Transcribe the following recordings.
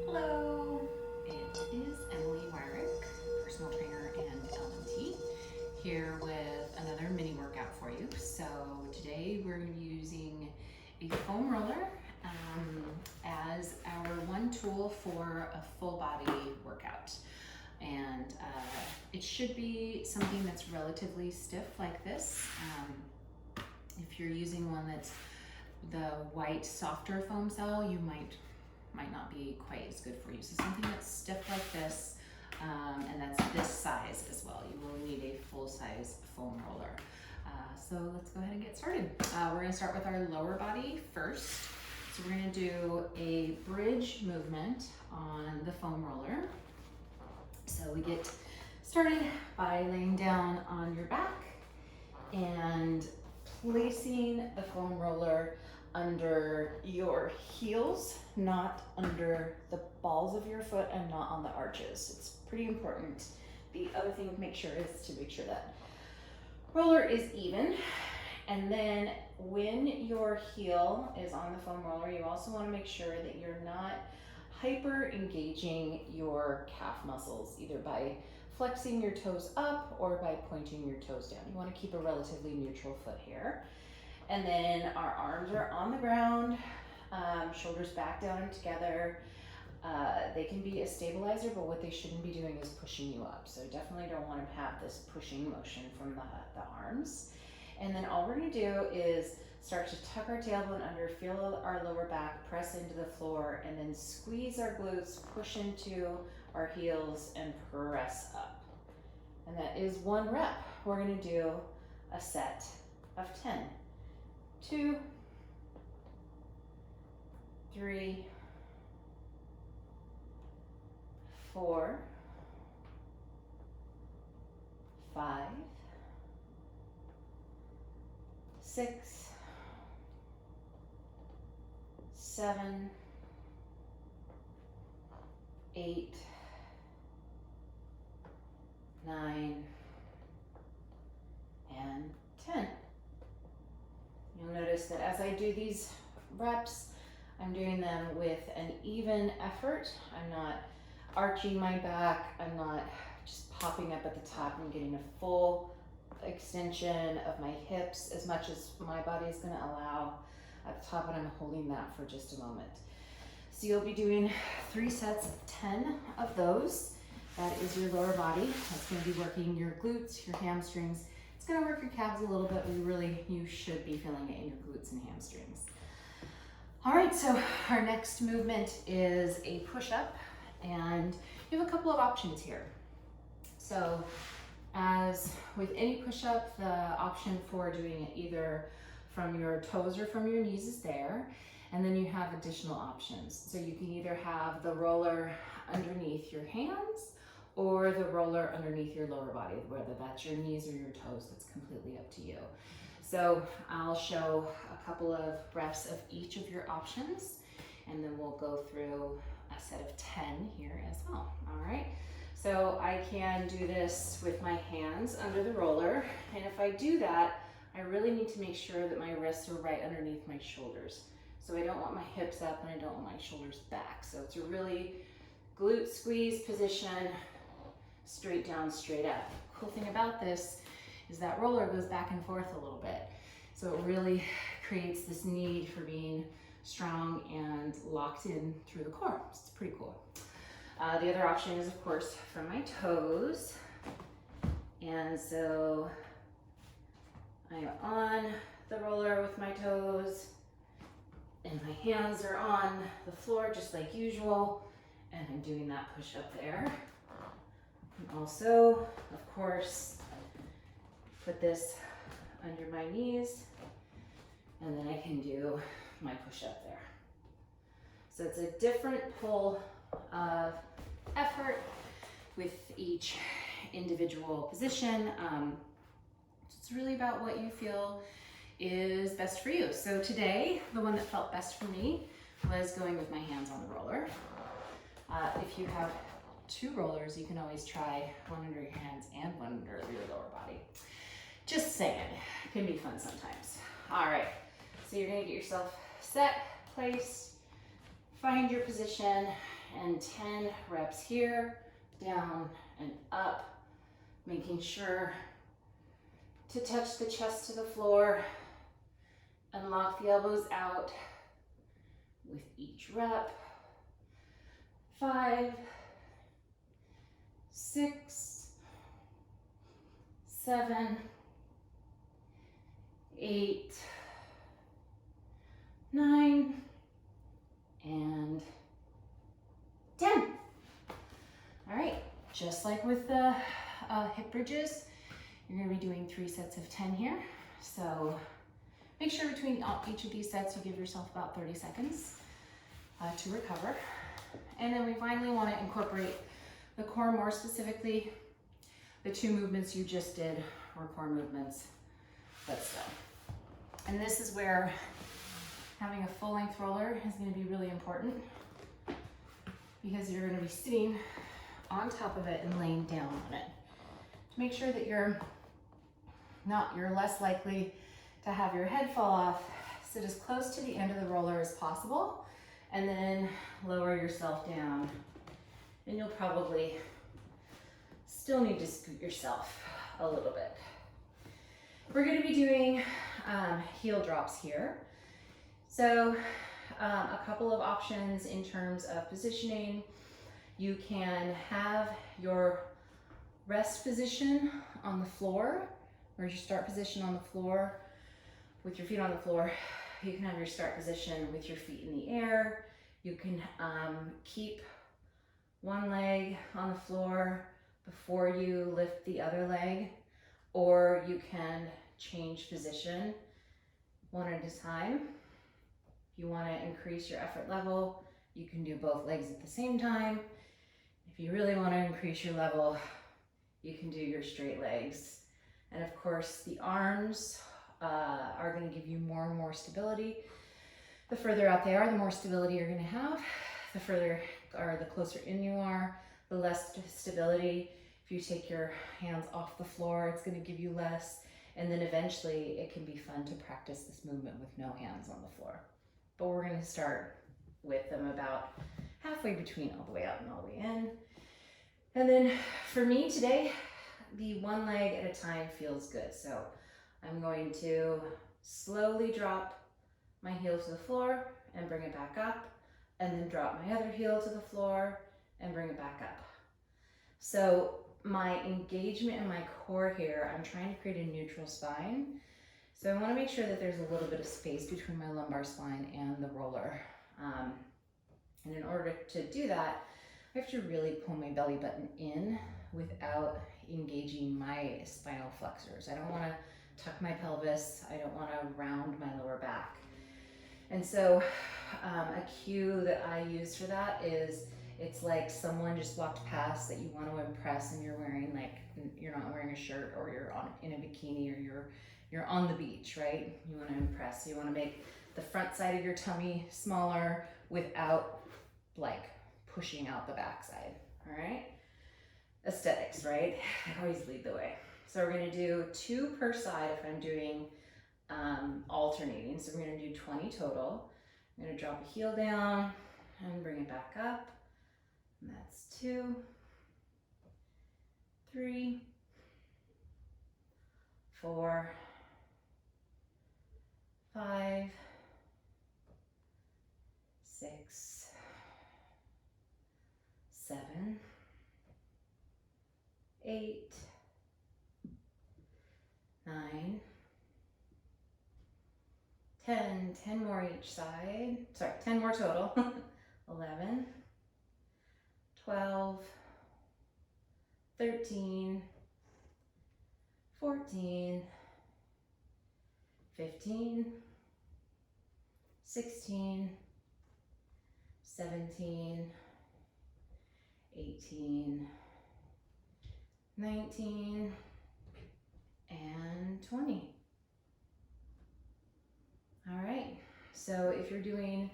Hello, it is Emilie Wyrick, personal trainer and L.M.T, here with another mini workout for you. So today we're going to be using a foam roller as our one tool for a full body workout. And it should be something that's relatively stiff like this. If you're using one that's the white, softer foam cell, you might not be quite as good for you. So something that's stiff like this, and that's this size as well. You will need a full-size foam roller. So let's go ahead and get started. We're gonna start with our lower body first. So we're gonna do a bridge movement on the foam roller. So we get started by laying down on your back and placing the foam roller under your heels, not under the balls of your foot and not on the arches. It's pretty important. The other thing to make sure is to make sure that roller is even. And then when your heel is on the foam roller, you also want to make sure that you're not hyper engaging your calf muscles, either by flexing your toes up or by pointing your toes down. You want to keep a relatively neutral foot here. And then our arms are on the ground, shoulders back down and together. They can be a stabilizer, but what they shouldn't be doing is pushing you up. So definitely don't want to have this pushing motion from the arms. And then all we're going to do is start to tuck our tailbone under, feel our lower back, press into the floor, and then squeeze our glutes, push into our heels, and press up. And that is 1 rep. We're going to do a set of 10. 2, 3, 4, 5, 6, 7, 8, 9, and 10. You'll notice that as I do these reps, I'm doing them with an even effort. I'm not arching my back. I'm not just popping up at the top and getting a full extension of my hips as much as my body is going to allow at the top, and I'm holding that for just a moment. So you'll be doing 3 sets of 10 of those. That is your lower body. That's going to be working your glutes, your hamstrings. It's going to work your calves a little bit, but you should be feeling it in your glutes and hamstrings. All right, so our next movement is a push-up, and you have a couple of options here. So as with any push-up, the option for doing it either from your toes or from your knees is there, and then you have additional options. So you can either have the roller underneath your hands or the roller underneath your lower body, whether that's your knees or your toes, that's completely up to you. So I'll show a couple of reps of each of your options, and then we'll go through a set of 10 here as well, all right? So I can do this with my hands under the roller, and if I do that, I really need to make sure that my wrists are right underneath my shoulders. So I don't want my hips up and I don't want my shoulders back. So it's a really glute squeeze position, straight down, straight up. Cool thing about this is that roller goes back and forth a little bit. So it really creates this need for being strong and locked in through the core. It's pretty cool. The other option is, of course, from my toes. And so I'm on the roller with my toes, and my hands are on the floor just like usual, and I'm doing that push up there. And also, of course, put this under my knees, and then I can do my push up there. So it's a different pull of effort with each individual position. It's really about what you feel is best for you. So today, the one that felt best for me was going with my hands on the roller. If you have 2 rollers, you can always try one under your hands and one under your lower body. Just saying, it can be fun sometimes. All right, so you're gonna get yourself set, placed, find your position, and 10 reps here, down and up, making sure to touch the chest to the floor and lock the elbows out with each rep. 5, 6, 7, 8, 9, and 10. All right, just like with the hip bridges, you're gonna be doing 3 sets of 10 here. So make sure between each of these sets you give yourself about 30 seconds to recover. And then we finally wanna incorporate the core, more specifically, the 2 movements you just did were core movements, but still. And this is where having a full length roller is gonna be really important, because you're gonna be sitting on top of it and laying down on it. To make sure that you're less likely to have your head fall off, sit as close to the end of the roller as possible, and then lower yourself down. And you'll probably still need to scoot yourself a little bit. We're gonna be doing heel drops here. So a couple of options in terms of positioning. You can have your rest position on the floor, or your start position on the floor with your feet on the floor. You can have your start position with your feet in the air. You can keep one leg on the floor before you lift the other leg, or you can change position one at a time. If you want to increase your effort level, you can do both legs at the same time. If you really want to increase your level, you can do your straight legs. And of course, the arms are going to give you more and more stability. The further out they are, the more stability you're going to have. The further or the closer in you are, the less stability. If you take your hands off the floor, it's going to give you less. And then eventually it can be fun to practice this movement with no hands on the floor. But we're going to start with them about halfway between all the way out and all the way in. And then for me today, the one leg at a time feels good. So I'm going to slowly drop my heel to the floor and bring it back up, and then drop my other heel to the floor and bring it back up. So my engagement in my core here, I'm trying to create a neutral spine. So I want to make sure that there's a little bit of space between my lumbar spine and the roller. And in order to do that, I have to really pull my belly button in without engaging my spinal flexors. I don't want to tuck my pelvis. I don't want to round my lower back. And so a cue that I use for that is, it's like someone just walked past that you want to impress, and you're wearing, like, you're not wearing a shirt, or you're in a bikini, or you're on the beach, right? You want to impress. You want to make the front side of your tummy smaller without like pushing out the backside. All right, aesthetics, right? I always lead the way. So we're going to do 2 per side if I'm doing alternating. So we're going to do 20 total. I'm going to drop a heel down and bring it back up. And that's 2, 3, 4, 5, 6, 7, 8, 9, 10, 10 more each side. Sorry, 10 more total. 11, 12, 13, 14, 15, 16, 17, 18, 19, and 20. All right, so if you're doing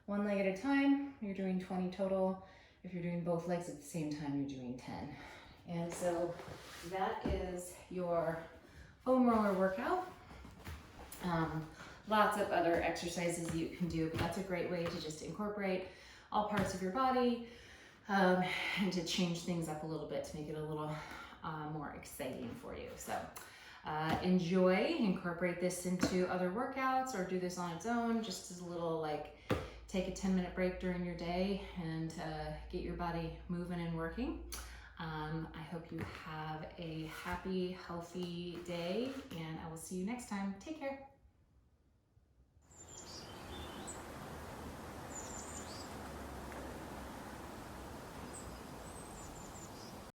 one leg at a time, you're doing 20 total. If you're doing both legs at the same time, you're doing 10. And so that is your foam roller workout. Lots of other exercises you can do, but that's a great way to just incorporate all parts of your body, and to change things up a little bit to make it a little more exciting for you. So enjoy, incorporate this into other workouts or do this on its own, just as a little like take a 10-minute break during your day and get your body moving and working. I hope you have a happy, healthy day, and I will see you next time. Take care.